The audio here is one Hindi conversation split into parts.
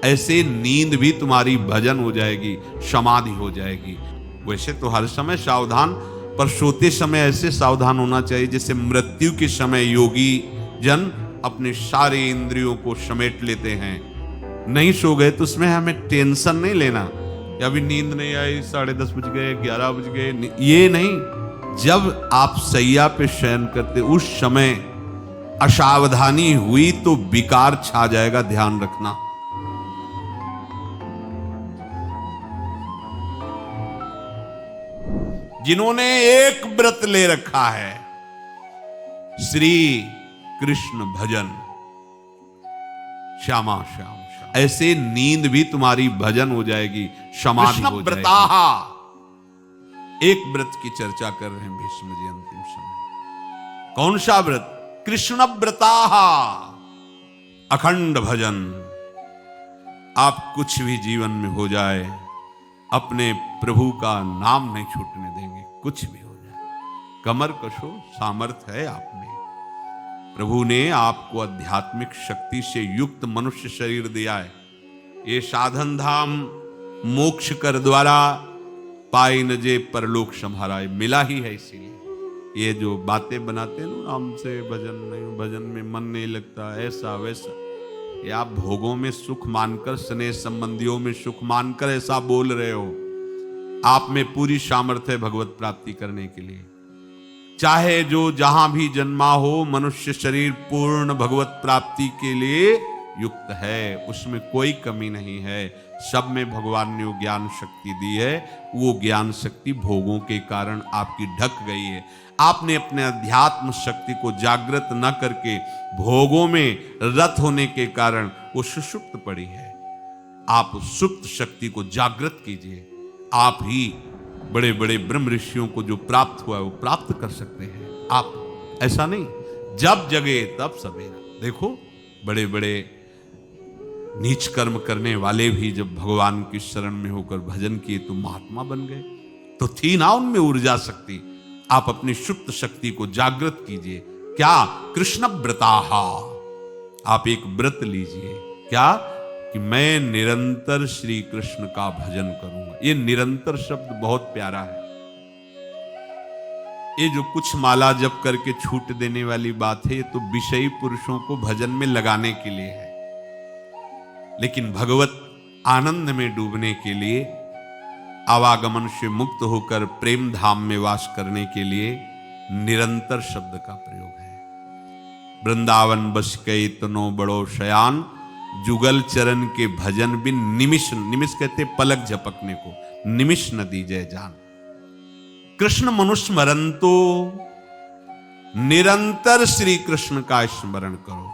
ऐसे नींद भी तुम्हारी भजन हो जाएगी, समाधि हो जाएगी। वैसे तो हर समय सावधान, पर सोते समय ऐसे सावधान होना चाहिए जैसे मृत्यु के समय योगी जन अपने सारे इंद्रियों को समेट लेते हैं। नहीं सो गए तो उसमें हमें टेंशन नहीं लेना कि अभी नींद नहीं आई, 10:30 बज गए, 11 बज गए, ये नहीं। जब आप सैया पे शयन करते उस समय असावधानी हुई तो विकार छा जाएगा, ध्यान रखना। जिन्होंने एक व्रत ले रखा है, श्री कृष्ण भजन, श्यामा श्याम श्याम, ऐसे नींद भी तुम्हारी भजन हो जाएगी, समाधि हो जाएगी। एक व्रत की चर्चा कर रहे हैं भीष्म जी अंतिम समय। कौन सा व्रत? कृष्ण व्रताः, अखंड भजन। आप कुछ भी जीवन में हो जाए, अपने प्रभु का नाम नहीं छूटने देंगे, कुछ भी हो जाए। कमर कशो, सामर्थ्य है आप में। प्रभु ने आपको आध्यात्मिक शक्ति से युक्त मनुष्य शरीर दिया है। ये साधन धाम मोक्ष कर द्वारा पाई न जे परलोक सम्हारा, मिला ही है। इसीलिए ये जो बातें बनाते हैं ना, हमसे भजन नहीं, भजन में मन नहीं लगता, ऐसा वैसा, ये आप भोगों में सुख मानकर, स्नेह संबंधियों में सुख मानकर ऐसा बोल रहे हो। आप में पूरी सामर्थ्य है भगवत प्राप्ति करने के लिए। चाहे जो जहां भी जन्मा हो, मनुष्य शरीर पूर्ण भगवत प्राप्ति के लिए युक्त है, उसमें कोई कमी नहीं है। सब में भगवान ने वो ज्ञान शक्ति दी है। वो ज्ञान शक्ति भोगों के कारण आपकी ढक गई है। आपने अपने अध्यात्म शक्ति को जागृत न करके भोगों में रत होने के कारण वो सुषुप्त पड़ी है। आप सुप्त शक्ति को जागृत कीजिए। आप ही बड़े बड़े ब्रह्म ऋषियों को जो प्राप्त हुआ है वो प्राप्त कर सकते हैं। आप ऐसा नहीं, जब जगे तब सवेरा। देखो बड़े बड़े नीच कर्म करने वाले भी जब भगवान की शरण में होकर भजन किए तो महात्मा बन गए। तो थी ना उनमें ऊर्जा शक्ति। आप अपनी सुप्त शक्ति को जागृत कीजिए। क्या? कृष्ण व्रताः। आप एक व्रत लीजिए। क्या? कि मैं निरंतर श्री कृष्ण का भजन करूंगा। ये निरंतर शब्द बहुत प्यारा है। ये जो कुछ माला जप करके छूट देने वाली बात है, ये तो विषयी पुरुषों को भजन में लगाने के लिए है। लेकिन भगवत आनंद में डूबने के लिए, आवागमन से मुक्त होकर प्रेम धाम में वास करने के लिए निरंतर शब्द का प्रयोग है। वृंदावन बस कई तनो बड़ो शयान, जुगल चरण के भजन बिन निमिष, निमिष कहते पलक झपकने को, निमिष न दीजय जान। कृष्ण मनुस्मरंतो, निरंतर श्री कृष्ण का स्मरण करो।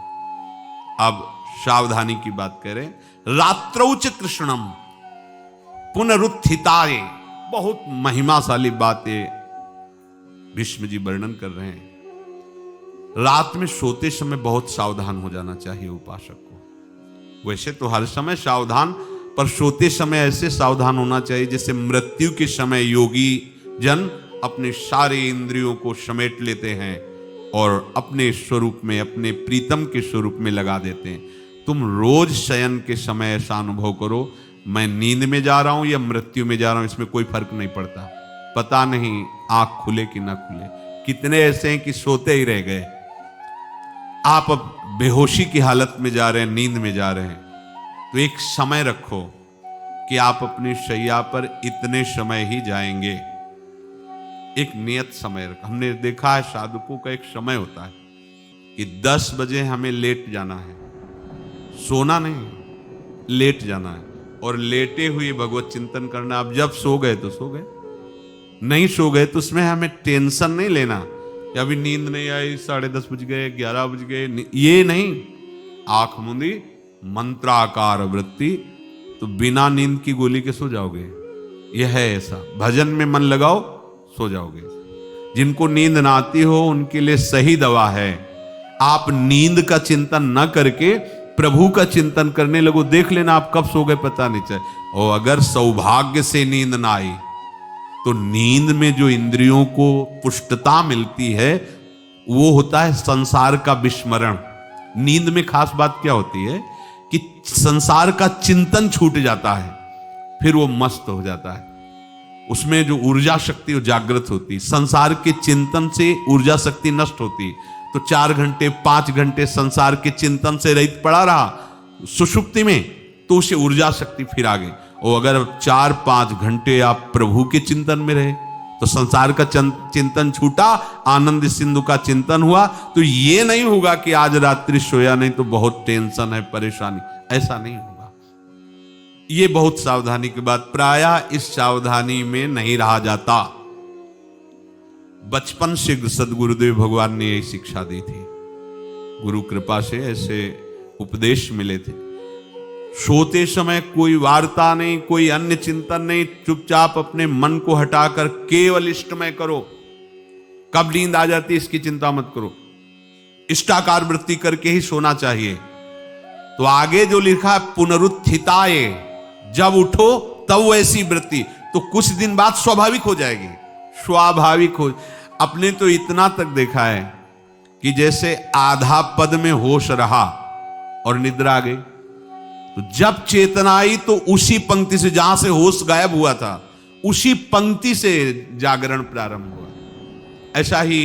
अब सावधानी की बात करें। रात्रौच कृष्णम पुनरुत्थिताय, बहुत महिमाशाली बातें भीष्म जी वर्णन कर रहे हैं। रात में सोते समय बहुत सावधान हो जाना चाहिए उपासक को। वैसे तो हर समय सावधान, पर सोते समय ऐसे सावधान होना चाहिए जैसे मृत्यु के समय योगी जन अपने सारे इंद्रियों को समेट लेते हैं और अपने स्वरूप में, अपने प्रीतम के स्वरूप में लगा देते हैं। तुम रोज शयन के समय ऐसा अनुभव करो, मैं नींद में जा रहा हूं या मृत्यु में जा रहा हूं, इसमें कोई फर्क नहीं पड़ता। पता नहीं आंख खुले कि ना खुले। कितने ऐसे हैं कि सोते ही रह गए। आप अब बेहोशी की हालत में जा रहे हैं, नींद में जा रहे हैं, तो एक समय रखो कि आप अपनी शैया पर इतने समय ही जाएंगे। एक नियत समय रखो। हमने देखा है साधुकों का एक समय होता है कि 10 बजे हमें लेट जाना है, सोना नहीं, लेट जाना है और लेटे हुए भगवत चिंतन करना। आप जब सो गए तो सो गए, नहीं सो गए तो उसमें हमें टेंशन नहीं लेना कि अभी नींद नहीं आई, 10:30 बज गए, 11 बज गए, ये नहीं। आंख मूंदी, मंत्राकार वृत्ति, तो बिना नींद की गोली के सो जाओगे। यह है ऐसा। भजन में मन लगाओ, सो जाओगे। जिनको नींद ना आती हो उनके लिए सही दवा है, आप नींद का चिंतन न करके प्रभु का चिंतन करने लगो। देख लेना आप कब सो गए पता नहीं चले। और अगर सौभाग्य से नींद ना आई तो नींद में जो इंद्रियों को पुष्टता मिलती है वो होता है संसार का विस्मरण। नींद में खास बात क्या होती है कि संसार का चिंतन छूट जाता है, फिर वो मस्त हो जाता है। उसमें जो ऊर्जा शक्ति वो जागृत होती। संसार के चिंतन से ऊर्जा शक्ति नष्ट होती, तो 4 घंटे 5 घंटे संसार के चिंतन से रहित पड़ा रहा सुषुप्ति में, तो उसे ऊर्जा शक्ति फिर आ गई। और अगर 4-5 घंटे आप प्रभु के चिंतन में रहे, तो संसार का चिंतन छूटा, आनंद सिंधु का चिंतन हुआ, तो ये नहीं होगा कि आज रात्रि सोया नहीं तो बहुत टेंशन है, परेशानी, ऐसा नहीं होगा। ये बहुत सावधानी की बात, प्रायः इस सावधानी में नहीं रहा जाता। बचपन से सदगुरुदेव भगवान ने यही शिक्षा दी थी, गुरु कृपा से ऐसे उपदेश मिले थे। सोते समय कोई वार्ता नहीं, कोई अन्य चिंतन नहीं, चुपचाप अपने मन को हटाकर केवल इष्टमय करो। कब नींद आ जाती है इसकी चिंता मत करो, इष्टाकार वृत्ति करके ही सोना चाहिए। तो आगे जो लिखा है पुनरुत्थिताय, जब उठो तब वैसी वृत्ति, तो कुछ दिन बाद स्वाभाविक हो जाएगी, स्वाभाविक हो। अपने तो इतना तक देखा है कि जैसे आधा पद में होश रहा और निद्रा आ गई, तो जब चेतना आई तो उसी पंक्ति से, जहां से होश गायब हुआ था, उसी पंक्ति से जागरण प्रारंभ हुआ। ऐसा ही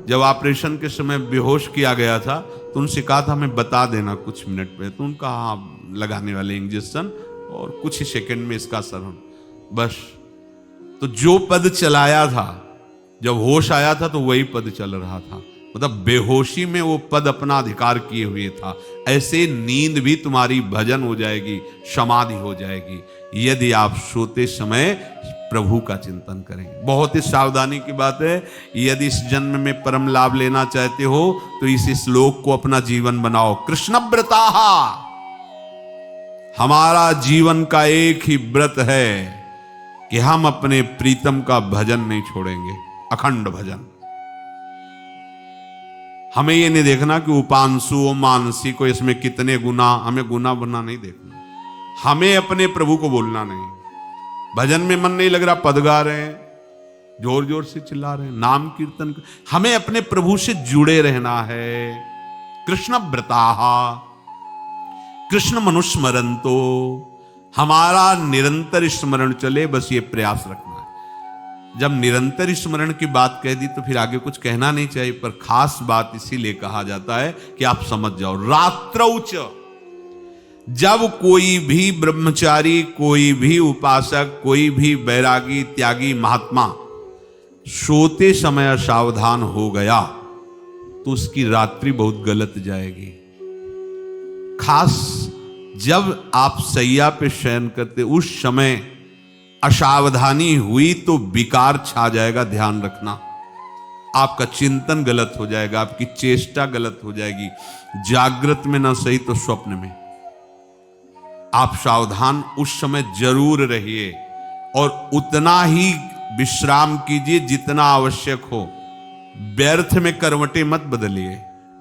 जब ऑपरेशन के समय बेहोश किया गया था, तो उनसे कहा था हमें बता देना कुछ मिनट पे, तो उनका हाँ लगाने वाले इंजेक्शन और कुछ ही सेकंड में इसका असर होना, बस। तो जो पद चलाया था, जब होश आया था तो वही पद चल रहा था, मतलब बेहोशी में वो पद अपना अधिकार किए हुए था। ऐसे नींद भी तुम्हारी भजन हो जाएगी, समाधि हो जाएगी, यदि आप सोते समय प्रभु का चिंतन करेंगे। बहुत ही सावधानी की बात है। यदि इस जन्म में परम लाभ लेना चाहते हो तो इस श्लोक को अपना जीवन बनाओ। कृष्णव्रताः, हमारा जीवन का एक ही व्रत है कि हम अपने प्रीतम का भजन नहीं छोड़ेंगे, अखंड भजन। हमें ये नहीं देखना कि उपांशु मानसी को इसमें कितने गुना, हमें गुना बना नहीं देखना। हमें अपने प्रभु को बोलना नहीं। भजन में मन नहीं लग रहा, पद गा रहे हैं, जोर जोर से चिल्ला रहे हैं, नाम कीर्तन, हमें अपने प्रभु से जुड़े रहना है। कृष्ण व्रताः, कृष्ण मनुस्मरन्तो, हमारा निरंतर स्मरण चले, बस ये प्रयास रखना है। जब निरंतर स्मरण की बात कह दी तो फिर आगे कुछ कहना नहीं चाहिए, पर खास बात इसीलिए कहा जाता है कि आप समझ जाओ। रात्रौच, जब कोई भी ब्रह्मचारी, कोई भी उपासक, कोई भी बैरागी त्यागी महात्मा सोते समय सावधान हो गया तो उसकी रात्रि बहुत गलत जाएगी। खास जब आप सैया पे शयन करते उस समय असावधानी हुई तो विकार छा जाएगा, ध्यान रखना। आपका चिंतन गलत हो जाएगा, आपकी चेष्टा गलत हो जाएगी, जागृत में ना सही तो स्वप्न में। आप सावधान उस समय जरूर रहिए और उतना ही विश्राम कीजिए जितना आवश्यक हो। व्यर्थ में करवटें मत बदलिए,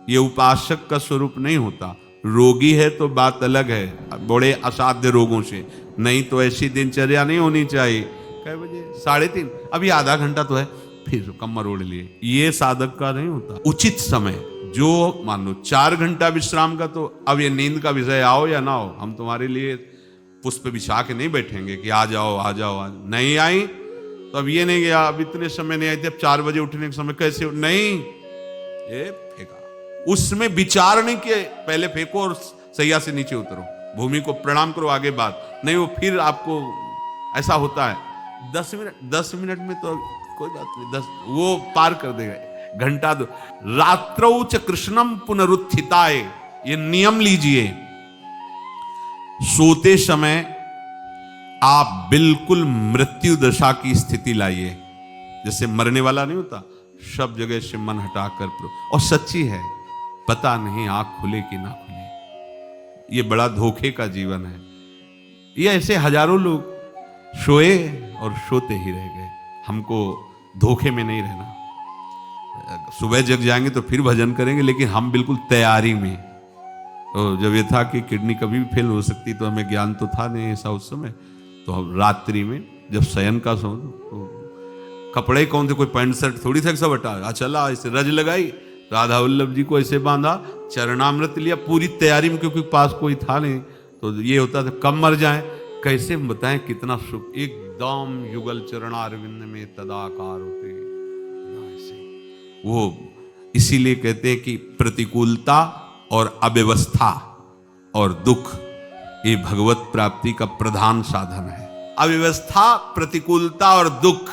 ये उपासक का स्वरूप नहीं होता। रोगी है तो बात अलग है, बड़े असाध्य रोगों से, नहीं तो ऐसी दिनचर्या नहीं होनी चाहिए। कै बजे? 3:30, अभी आधा घंटा तो है, फिर कमर ओढ़ लिए, ये साधक का नहीं होता। उचित समय, जो मान लो 4 घंटा विश्राम का, तो अब ये नींद का विषय आओ या ना हो, हम तुम्हारे लिए पुष्प बिछा के नहीं बैठेंगे कि आ जाओ आ जाओ आ जाओ। नहीं आई तो अब ये नहीं गया, अब इतने समय नहीं आई थी, अब 4 बजे उठने के समय कैसे नहीं, ये फेंका। उसमें विचार नहीं किए, पहले फेंको और सैया से नीचे उतरो, भूमि को प्रणाम करो, आगे बात नहीं। वो फिर आपको ऐसा होता है 10 मिनट में तो कोई बात नहीं, 10 वो पार कर देगा, घंटा दो। रात्रौ च कृष्णम पुनरुत्थिताय, ये नियम लीजिए। सोते समय आप बिल्कुल मृत्यु दशा की स्थिति लाइए, जैसे मरने वाला नहीं होता, सब जगह से मन हटाकर। और सच्ची है, पता नहीं आंख खुले कि ना खुले, ये बड़ा धोखे का जीवन है। ये ऐसे हजारों लोग सोए और सोते ही रह गए। हमको धोखे में नहीं रहना। सुबह जग जाएंगे तो फिर भजन करेंगे, लेकिन हम बिल्कुल तैयारी में। तो जब ये था कि किडनी कभी भी फेल हो सकती, तो हमें ज्ञान तो था नहीं ऐसा उस समय, तो हम रात्रि में जब शयन का सो, तो कपड़े कौन थे, कोई पैंट शर्ट थोड़ी थे, सब हटा चला, ऐसे रज लगाई, राधा वल्लभ जी को ऐसे बांधा, चरणामृत लिया पूरी तैयारी में, क्योंकि पास कोई था नहीं, तो ये होता था कब मर जाए। कैसे बताएं कितना सुख, एकदम युगल चरणारविंद में तदाकार होते वो। इसीलिए कहते हैं कि प्रतिकूलता और अव्यवस्था और दुख ये भगवत प्राप्ति का प्रधान साधन है। अव्यवस्था, प्रतिकूलता और दुख,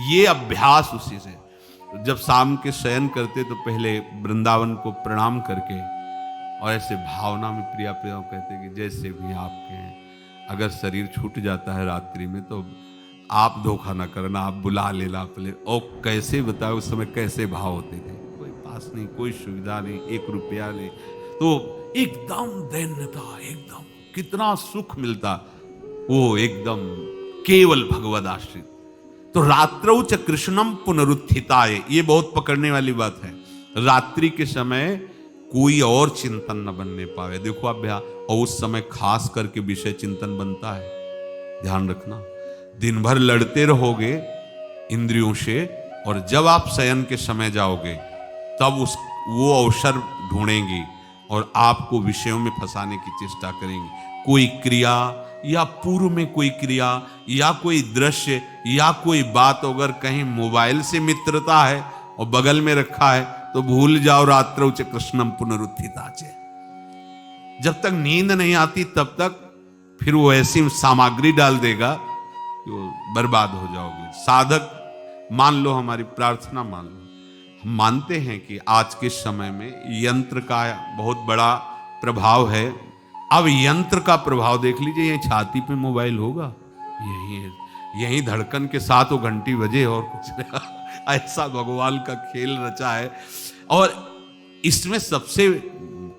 ये अभ्यास उसी से। जब शाम के शयन करते तो पहले वृंदावन को प्रणाम करके और ऐसे भावना में प्रिया प्रिया कहते कि जैसे भी आपके हैं, अगर शरीर छूट जाता है रात्रि में तो आप धोखा ना करना, आप बुला लेना अपने। और कैसे बताओ उस समय कैसे भाव होते थे, कोई पास नहीं, कोई सुविधा नहीं, 1 रुपया नहीं, तो एकदम दैन्यता, एकदम कितना सुख मिलता, वो एकदम केवल भगवद आश्रित। तो रात्रौ च कृष्णम पुनरुत्थिताय, ये बहुत पकड़ने वाली बात है। रात्रि के समय कोई और चिंतन न बनने पावे। देखो आप भैया, और उस समय खास करके विषय चिंतन बनता है, ध्यान रखना। दिन भर लड़ते रहोगे इंद्रियों से, और जब आप शयन के समय जाओगे तब वो अवसर ढूंढेंगी और आपको विषयों में फंसाने की चेष्टा करेंगी। कोई क्रिया या पूर्व में कोई क्रिया या कोई दृश्य या कोई बात, अगर कहीं मोबाइल से मित्रता है और बगल में रखा है तो भूल जाओ, रात्रौ च कृष्णम पुनरुत्थिताचे। जब तक नींद नहीं आती तब तक फिर वो ऐसी सामग्री डाल देगा कि वो बर्बाद हो जाओगे। साधक मान लो, हमारी प्रार्थना मान लो, हम मानते हैं कि आज के समय में यंत्र का बहुत बड़ा प्रभाव है। अब यंत्र का प्रभाव देख लीजिए, यही छाती पे मोबाइल होगा, यही धड़कन के साथ वो घंटी बजे और कुछ नहीं। ऐसा भगवान का खेल रचा है। और इसमें सबसे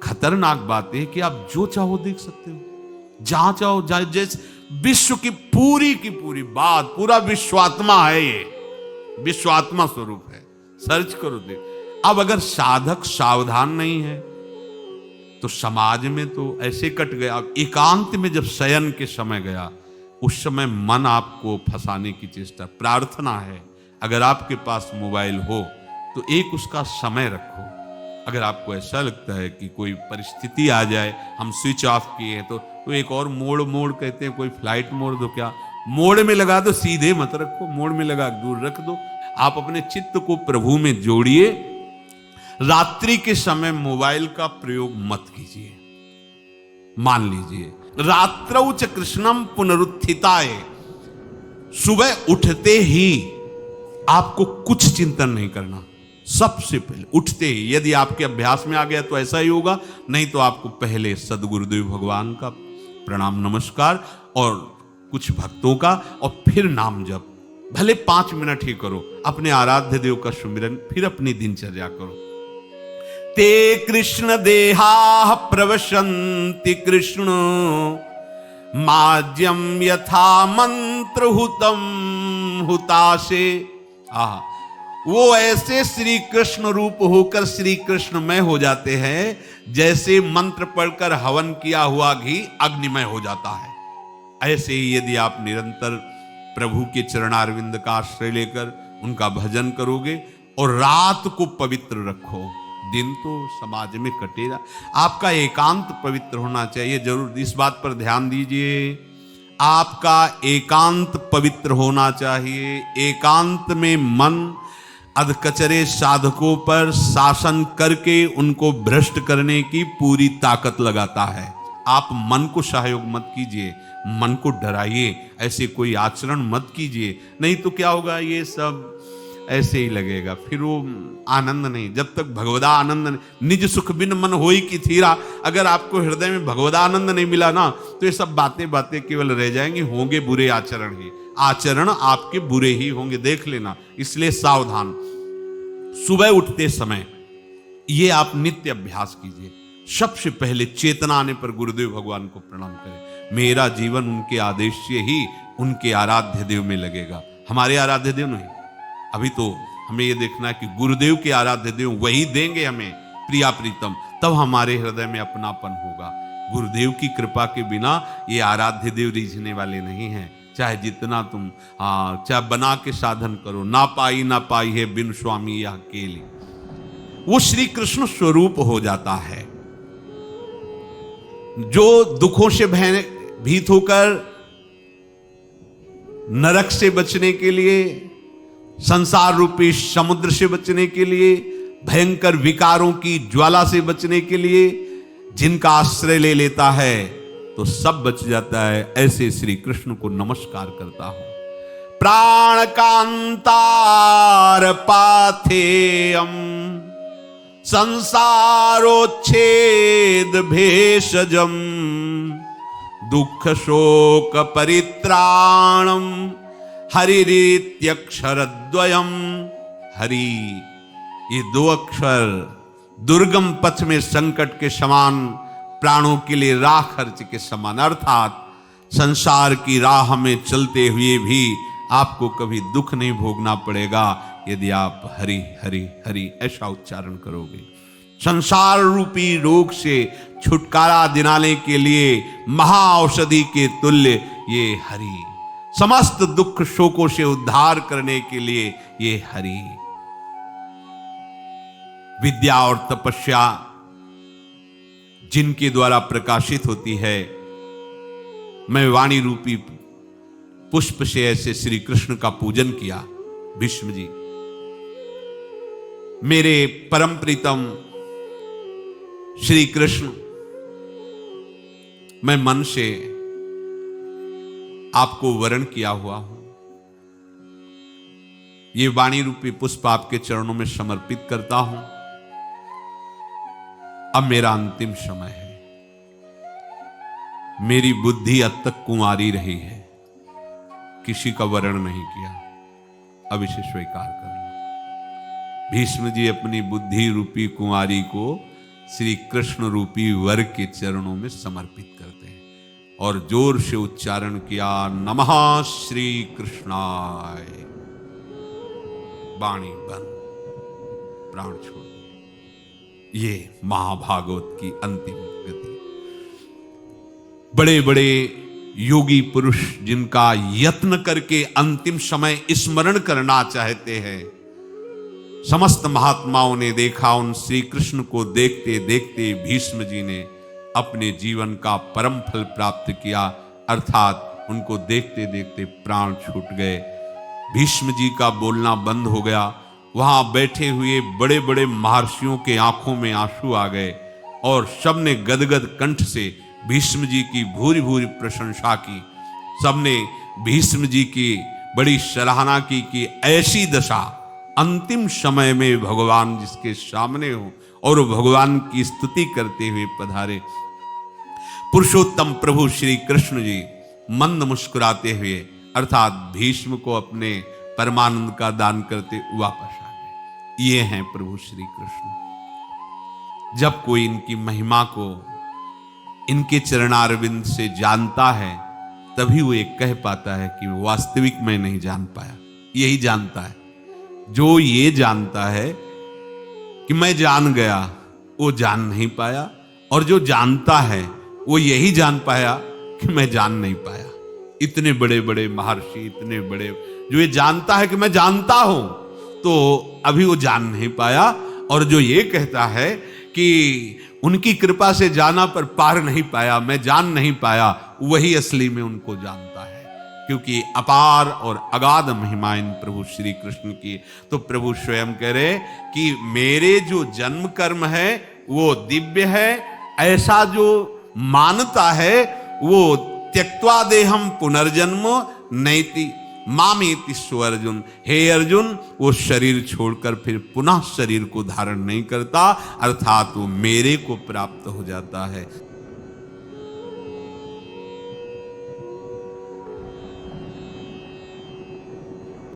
खतरनाक बात है कि आप जो चाहो देख सकते हो, जहां चाहो, जैसे विश्व की पूरी बात, पूरा विश्वात्मा है, ये विश्वात्मा स्वरूप है, सर्च करो देख। अब अगर साधक सावधान नहीं है तो समाज में तो ऐसे कट गया। अब एकांत में जब शयन के समय गया, उस समय मन आपको फंसाने की चेष्टा। प्रार्थना है, अगर आपके पास मोबाइल हो तो एक उसका समय रखो। अगर आपको ऐसा लगता है कि कोई परिस्थिति आ जाए, हम स्विच ऑफ किए हैं, तो एक और मोड कहते हैं, कोई फ्लाइट मोड दो, क्या मोड में लगा दो, सीधे मत रखो, मोड में लगा दूर रख दो। आप अपने चित्त को प्रभु में जोड़िए। रात्रि के समय मोबाइल का प्रयोग मत कीजिए। मान लीजिए, रात्रौ च कृष्णम पुनरुत्थिताय, सुबह उठते ही आपको कुछ चिंतन नहीं करना। सबसे पहले उठते ही, यदि आपके अभ्यास में आ गया तो ऐसा ही होगा, नहीं तो आपको पहले सदगुरुदेव भगवान का प्रणाम नमस्कार और कुछ भक्तों का, और फिर नाम जप, भले 5 मिनट ही करो, अपने आराध्य देव का सुमिरन, फिर अपनी दिनचर्या करो। ते कृष्ण देहा प्रवशन्ति कृष्ण माज्यम यथा मंत्र हुतम हुताशे। वो ऐसे श्री कृष्ण रूप होकर श्री कृष्ण में हो जाते हैं जैसे मंत्र पढ़कर हवन किया हुआ घी अग्निमय हो जाता है। ऐसे ही यदि आप निरंतर प्रभु के चरणारविंद का आश्रय लेकर उनका भजन करोगे और रात को पवित्र रखो, दिन तो समाज में कटेगा। आपका एकांत पवित्र होना चाहिए, जरूर इस बात पर ध्यान दीजिए। आपका एकांत पवित्र होना चाहिए। एकांत में मन अधकचरे साधकों पर शासन करके उनको भ्रष्ट करने की पूरी ताकत लगाता है। आप मन को सहयोग मत कीजिए, मन को डराइए, ऐसे कोई आचरण मत कीजिए, नहीं तो क्या होगा, ये सब ऐसे ही लगेगा, फिर वो आनंद नहीं। जब तक भगवदा आनंद नहीं, निज सुख बिन मन होई की थीरा, अगर आपको हृदय में भगवदा आनंद नहीं मिला ना, तो ये सब बातें केवल रह जाएंगी, होंगे बुरे आचरण ही, आचरण आपके बुरे ही होंगे, देख लेना। इसलिए सावधान। सुबह उठते समय ये आप नित्य अभ्यास कीजिए। सबसे पहले चेतना आने पर गुरुदेव भगवान को प्रणाम करें। मेरा जीवन उनके आदेश से ही उनके आराध्य देव में लगेगा, हमारे आराध्य देव नहीं। अभी तो हमें ये देखना है कि गुरुदेव के आराध्य देव वही देंगे हमें प्रिया प्रीतम, तब हमारे हृदय में अपनापन होगा। गुरुदेव की कृपा के बिना ये आराध्य देव रीझने वाले नहीं हैं। चाहे जितना तुम चाहे बना के साधन करो, ना पाई है बिन स्वामी यह अकेली। वो श्री कृष्ण स्वरूप हो जाता है। जो दुखों से भीत होकर नरक से बचने के लिए, संसार रूपी समुद्र से बचने के लिए, भयंकर विकारों की ज्वाला से बचने के लिए जिनका आश्रय ले लेता है तो सब बच जाता है। ऐसे श्री कृष्ण को नमस्कार करता हूं। प्राण कांतार पाथेयम संसारोच्छेद भेषजम दुख शोक परित्राणम हरिरीत्यक्षरद्वयम। हरि, ये दो अक्षर दुर्गम पथ में संकट के समान, प्राणों के लिए राह खर्च के समान, अर्थात संसार की राह में चलते हुए भी आपको कभी दुख नहीं भोगना पड़ेगा यदि आप हरि हरि हरि ऐसा उच्चारण करोगे। संसार रूपी रोग से छुटकारा दिलाने के लिए महाऔषधि के तुल्य ये हरि, समस्त दुख शोकों से उद्धार करने के लिए ये हरि। विद्या और तपस्या जिनके द्वारा प्रकाशित होती है, मैं वाणी रूपी पुष्प से ऐसे श्री कृष्ण का पूजन किया। भीष्म जी, मेरे परम प्रीतम श्री कृष्ण, मैं मन से आपको वरण किया हुआ हूं। ये वाणी रूपी पुष्प आपके चरणों में समर्पित करता हूं। अब मेरा अंतिम समय है। मेरी बुद्धि अब तक कुंवारी रही है, किसी का वरण नहीं किया, अब इसे स्वीकार कर लो। भीष्म जी अपनी बुद्धि रूपी कुंवारी को श्री कृष्ण रूपी वर के चरणों में समर्पित करते हैं और जोर से उच्चारण किया, नमः श्री कृष्णाय। वाणी बंद, प्राण छोड़। ये महाभागवत की अंतिम गति। बड़े बड़े योगी पुरुष जिनका यत्न करके अंतिम समय स्मरण करना चाहते हैं, समस्त महात्माओं ने देखा, उन श्री कृष्ण को देखते देखते भीष्म जी ने अपने जीवन का परम फल प्राप्त किया, अर्थात उनको देखते देखते प्राण छूट गए। भीष्म जी का बोलना बंद हो गया। वहां बैठे हुए बड़े बड़े महर्षियों के आंखों में आंसू आ गए और सबने गदगद कंठ से भीष्म जी की भूरी भूरी प्रशंसा की। सबने भीष्म जी की बड़ी सराहना की कि ऐसी दशा अंतिम समय में भगवान जिसके सामने हो और भगवान की स्तुति करते हुए पधारे। पुरुषोत्तम प्रभु श्री कृष्ण जी मंद मुस्कुराते हुए, अर्थात भीष्म को अपने परमानंद का दान करते वापस आ गए। ये हैं प्रभु श्री कृष्ण। जब कोई इनकी महिमा को इनके चरणारविंद से जानता है, तभी वो एक कह पाता है कि वास्तविक मैं नहीं जान पाया। यही जानता है। जो ये जानता है कि मैं जान गया, वो जान नहीं पाया, और जो जानता है वो यही जान पाया कि मैं जान नहीं पाया। इतने बड़े बड़े महर्षि, इतने बड़े, जो ये जानता है कि मैं जानता हूं, तो अभी वो जान नहीं पाया। और जो ये कहता है कि उनकी कृपा से जाना पर पार नहीं पाया, मैं जान नहीं पाया, वही असली में उनको जानता है, क्योंकि अपार और अगाध महिमा इन प्रभु श्री कृष्ण की। तो प्रभु स्वयं कह रहे कि मेरे जो जन्म कर्म है वो दिव्य है, ऐसा जो मानता है वो त्यक्त्वा देहम पुनर्जन्म नैति मामेति स्व अर्जुन। हे अर्जुन, वो शरीर छोड़कर फिर पुनः शरीर को धारण नहीं करता, अर्थात वो मेरे को प्राप्त हो जाता है।